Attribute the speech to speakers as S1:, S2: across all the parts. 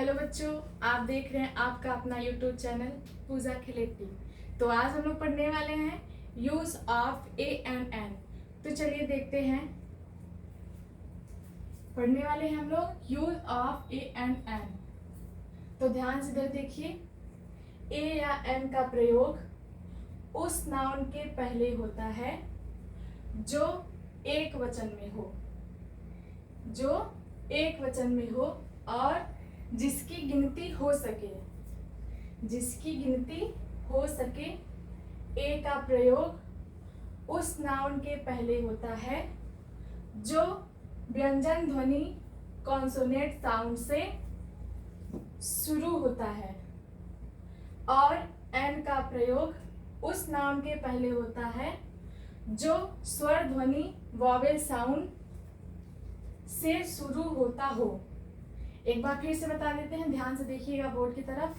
S1: Hello बच्चों, आप देख रहे हैं आपका अपना यूट्यूब चैनल पूजा खिलेती। तो आज हम लोग पढ़ने वाले हैं use of a and an. तो चलिए देखते हैं, पढ़ने वाले हैं हम लोग use of a and an. तो ध्यान से इधर देखिए, ए या एन का प्रयोग उस नाउन के पहले होता है जो एक वचन में हो, जो एक वचन में हो और जिसकी गिनती हो सके, जिसकी गिनती हो सके। ए का प्रयोग उस नाउन के पहले होता है जो व्यंजन ध्वनि कॉन्सोनेंट साउंड से शुरू होता है, और एन का प्रयोग उस नाउन के पहले होता है जो स्वर ध्वनि वॉवेल साउंड से शुरू होता हो। एक बार फिर से बता देते हैं, ध्यान से देखिएगा बोर्ड की तरफ।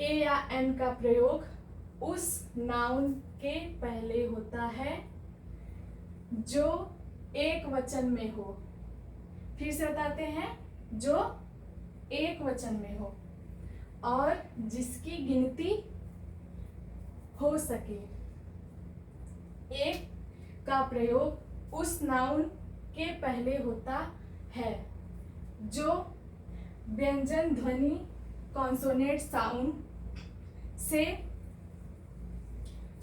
S1: ए या एन का प्रयोग उस नाउन के पहले होता है जो एक वचन में हो। फिर से बताते हैं, जो एक वचन में हो और जिसकी गिनती हो सके। एक का प्रयोग उस नाउन के पहले होता है जो व्यंजन ध्वनि कॉन्सोनेंट साउंड से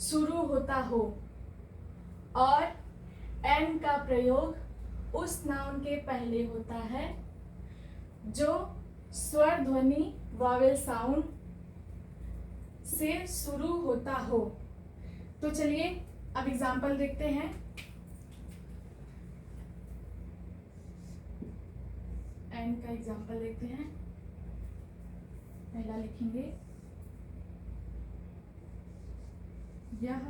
S1: शुरू होता हो, और एन का प्रयोग उस नाउन के पहले होता है जो स्वर ध्वनि वॉवेल साउंड से शुरू होता हो। तो चलिए अब एग्जाम्पल देखते हैं। एन का एग्जाम्पल देखते हैं। पहला लिखेंगे, यह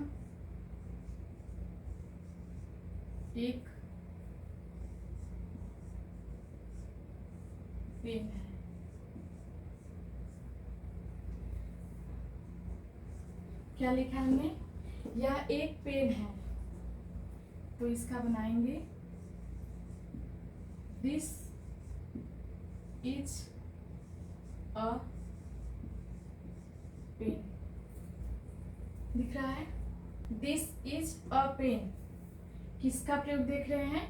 S1: एक पेन है। क्या लिखा हमने? यह एक पेन है। तो इसका बनाएंगे, दिस इज अ पेन। दिख रहा है? This is a pen. किसका प्रयोग देख रहे हैं?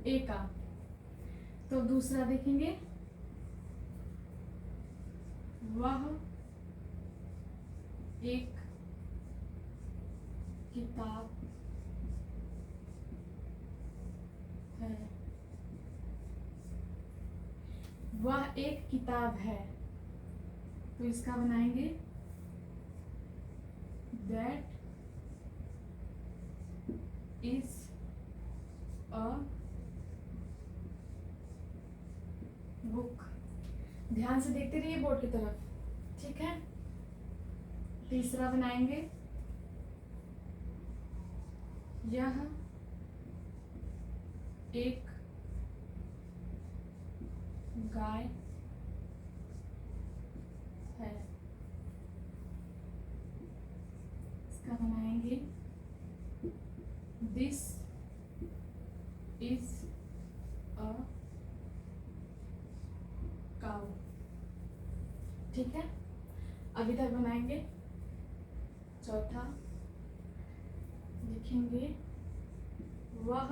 S1: ए का। तो दूसरा देखेंगे, वह एक किताब है। वह एक किताब है। तो इसका बनाएंगे, दैट इज अ बुक। ध्यान से देखते रहिए बोर्ड की तरफ, ठीक है। तीसरा बनाएंगे, यह एक गाय है। इसका बनाएंगे, दिस इज अ काउ। ठीक है। अब इधर बनाएंगे, चौथा लिखेंगे, वह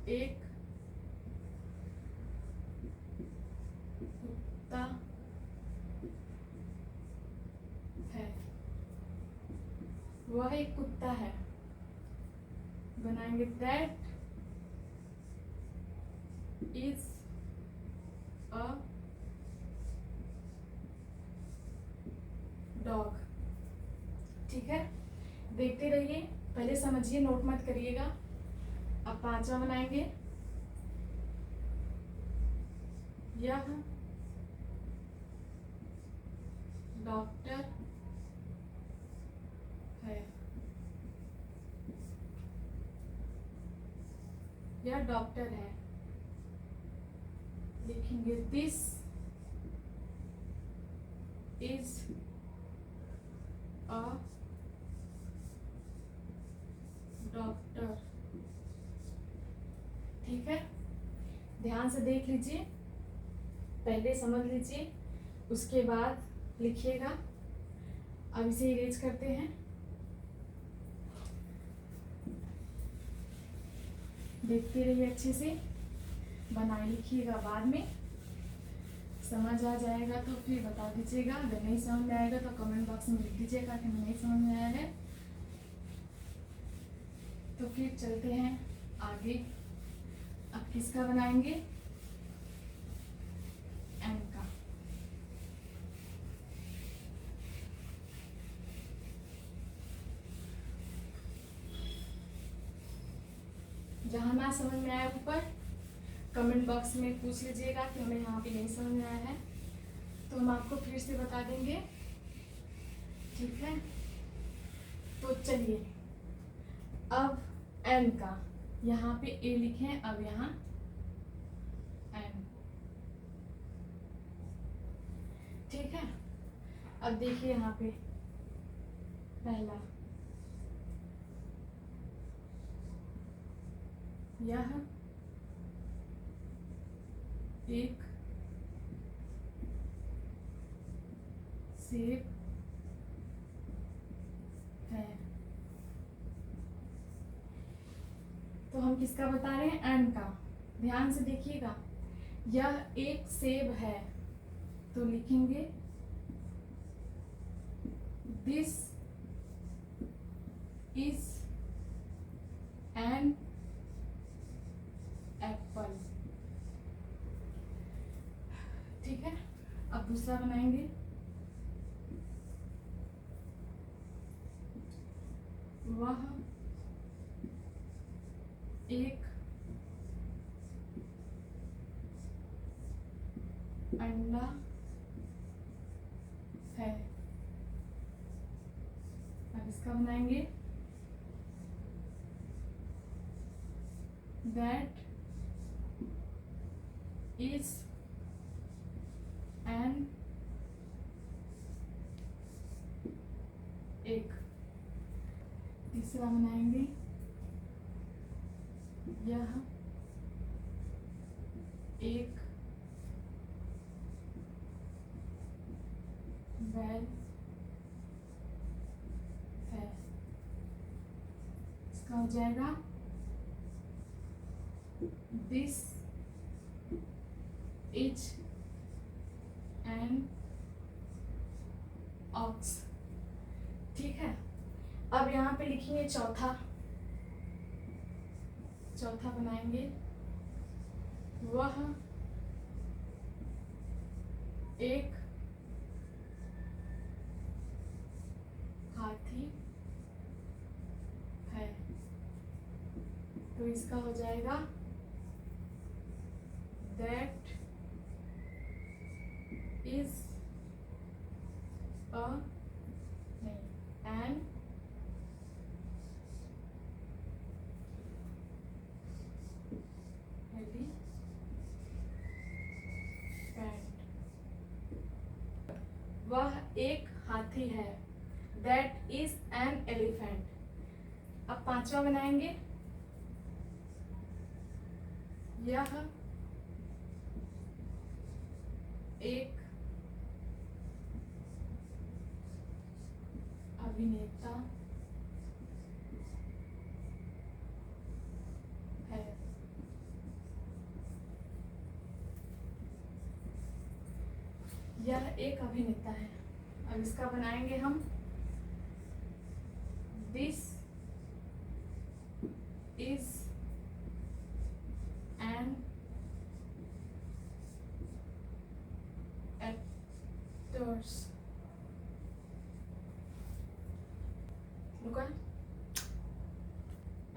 S1: एक कुत्ता है। वह एक कुत्ता है। बनाएंगे, दैट इज अ डॉग। ठीक है, देखते रहिए, पहले समझिए, नोट मत करिएगा। अब पांचवा बनाएंगे, यह डॉक्टर है। यह डॉक्टर है। लिखेंगे, दिस इज अ डॉक्टर। ठीक है, ध्यान से देख लीजिए। पहले समझ लीजिए, उसके बाद लिखिएगा। अब इसे इरेज करते हैं। देखते रहिए, अच्छे से बनाए लिखिएगा। बाद में समझ आ जाएगा तो फिर बता दीजिएगा, अगर नहीं समझ में आएगा तो कमेंट बॉक्स में लिख दीजिएगा कि नहीं समझ में आया है। तो फिर चलते हैं आगे। अब किसका बनाएंगे? एन का। जहां ना समझ में आया ऊपर कमेंट बॉक्स में पूछ लीजिएगा कि हमें यहाँ पे नहीं समझ में आया है, तो हम आपको फिर से बता देंगे। ठीक है, तो चलिए अब एन का, यहाँ पे ए लिखें, अब यहाँ एन। ठीक है, अब देखिए यहाँ पे पहला, यह एक सेब है। तो हम किसका बता रहे हैं? एन का। ध्यान से देखिएगा, यह एक सेब है, तो लिखेंगे दिस इज एन एप्पल। ठीक है, अब दूसरा बनाएंगे। वह एक अंडा है। अब इसका बनाएंगे दैट इज एन एग। तीसरा बनाएंगे यह एक बैल है। इसका हो जाएगा दिस इज एन ऑक्स। ठीक है, अब यहाँ पे लिखेंगे चौथा बनाएंगे वह एक हाथी है। तो इसका हो जाएगा दैट इज एन वह एक हाथी है। That is an elephant. अब पांचवा बनाएंगे यह एक अभिनेता है। यह एक अभिनेता है। अब इसका बनाएंगे हम this is an actors.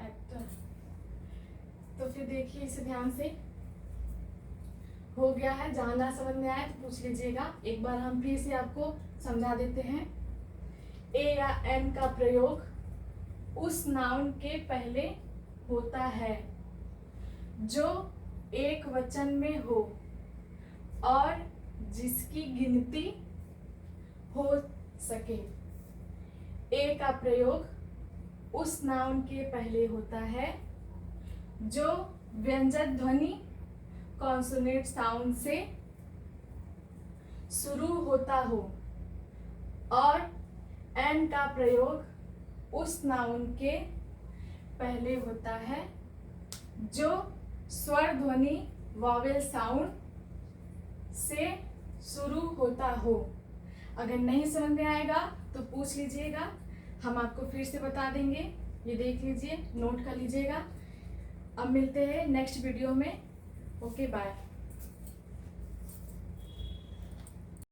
S1: Actor. तो फिर देखिए इसे ध्यान से, हो गया है। जहां ना समझ में आए तो पूछ लीजिएगा। एक बार हम फिर से आपको समझा देते हैं। ए या एन का प्रयोग उस नाउन के पहले होता है जो एक वचन में हो और जिसकी गिनती हो सके। ए का प्रयोग उस नाउन के पहले होता है जो व्यंजक ध्वनि कॉन्सोनेंट साउंड से शुरू होता हो, और एन का प्रयोग उस नाउन के पहले होता है जो स्वर ध्वनि वॉवेल साउंड से शुरू होता हो। अगर नहीं समझ में आएगा तो पूछ लीजिएगा, हम आपको फिर से बता देंगे। ये देख लीजिए, नोट कर लीजिएगा। अब मिलते हैं नेक्स्ट वीडियो में। Okay, bye.